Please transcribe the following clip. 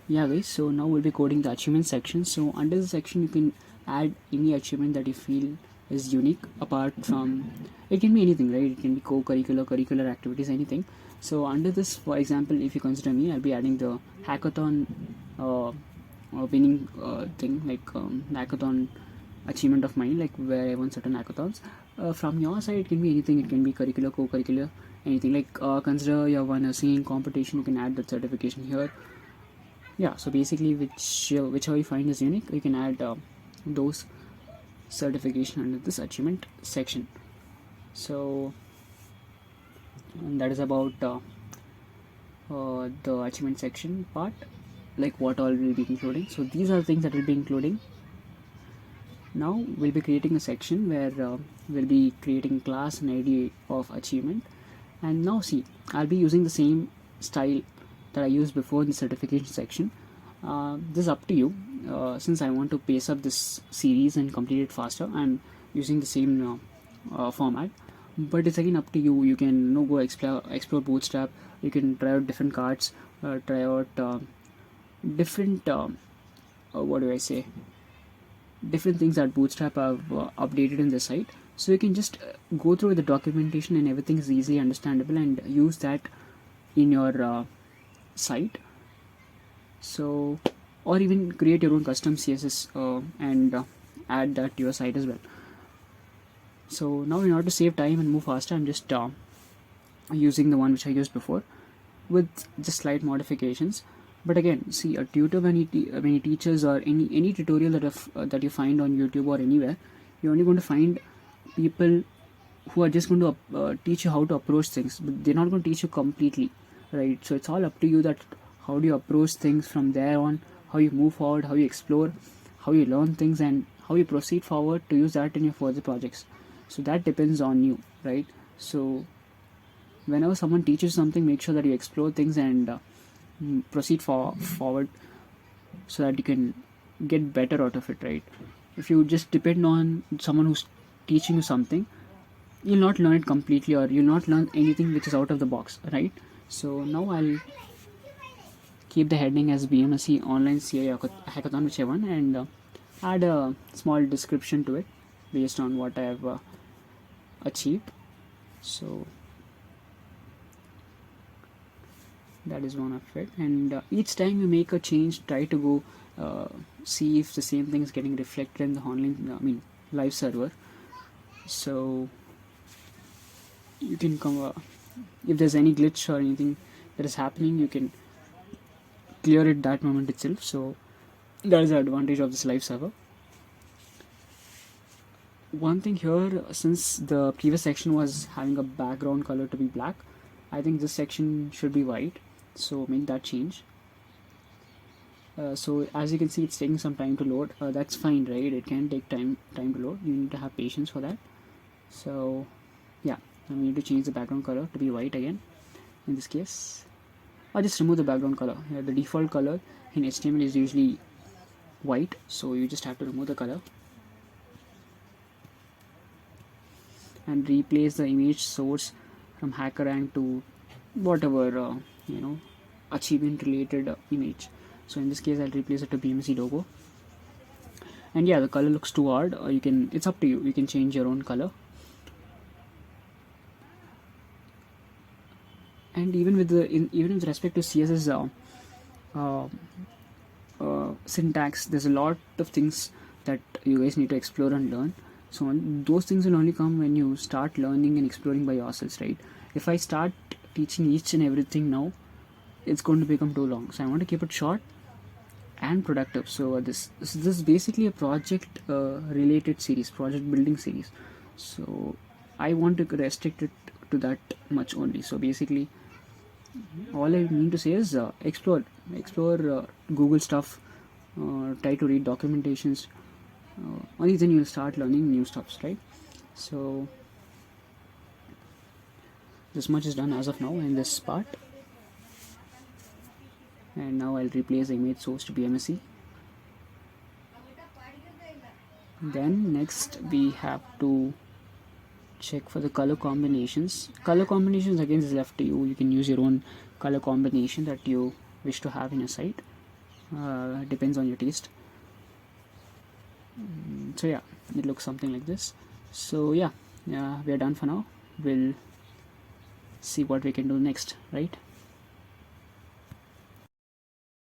Yeah guys, so now we'll be coding the achievement section. So under the section you can add any achievement that you feel is unique. Apart from, it can be anything, right? It can be co-curricular, curricular activities, anything. So under this, for example, if you consider me, I'll be adding the hackathon winning thing, like hackathon achievement of mine, like where I won certain hackathons. From your side it can be anything. It can be curricular, co-curricular, anything. Like consider you have won a singing competition, you can add that certification here. Yeah, so basically whichever you find is unique, you can add those certification under this achievement section. So and that is about the achievement section part, like what all will be including. So these are things that will be including. Now we'll be creating a section where we'll be creating class and ID of achievement. And now see, I'll be using the same style that I used before in the certification section. This is up to you. Since I want to pace up this series and complete it faster, I'm using the same format. But it's again up to you. You can go explore Bootstrap. You can try out different cards, try out different what do I say, different things that Bootstrap have updated in the site. So you can just go through the documentation and everything is easily understandable and use that in your site. So, or even create your own custom CSS and add that to your site as well. So now in order to save time and move faster, I'm just using the one which I used before with just slight modifications. But again, see, a tutor when he teaches, or any tutorial that you find on YouTube or anywhere, you're only going to find people who are just going to teach you how to approach things, but they're not going to teach you completely, right? So it's all up to you that how do you approach things from there on, how you move forward, how you explore, how you learn things, and how you proceed forward to use that in your further projects. So that depends on you, right? So whenever someone teaches something, make sure that you explore things and proceed forward so that you can get better out of it, right? If you just depend on someone who's teaching you something, you'll not learn it completely, or you'll not learn anything which is out of the box, right? So now I'll keep the heading as BMSC online CA hackathon which I won, and add a small description to it based on what I have achieved. So that is one of it. And each time you make a change, try to go see if the same thing is getting reflected in the online live server. So you can come if there's any glitch or anything that is happening, you can clear it that moment itself. So that is the advantage of this live server. One thing here, since the previous section was having a background color to be black, I think this section should be white, so make that change. So as you can see, it's taking some time to load. That's fine, right? It can take time to load. You need to have patience for that. So yeah, we need to change the background color to be white again in this case. Or just remove the background color. The default color in HTML is usually white, so you just have to remove the color and replace the image source from HackerRank to whatever achievement related image. So in this case, I'll replace it to BMC logo. And yeah, the color looks too hard. It's up to you. You can change your own color. And even with respect to CSS syntax, there's a lot of things that you guys need to explore and learn. So those things will only come when you start learning and exploring by yourselves, right? If I start teaching each and everything now, it's going to become too long. So I want to keep it short and productive. So this is basically a project related series, project building series. So I want to restrict it to that much only. So basically, all I mean to say is explore Google stuff, try to read documentations. Only then you'll start learning new stuffs, right? So this much is done as of now in this part. And now I'll replace the image source to BMSC. Then next we have to check for the color combinations. Color combinations again is left to you. You can use your own color combination that you wish to have in your site. depends on your taste. So yeah, it looks something like this. So yeah, we are done for now. We'll see what we can do next, right?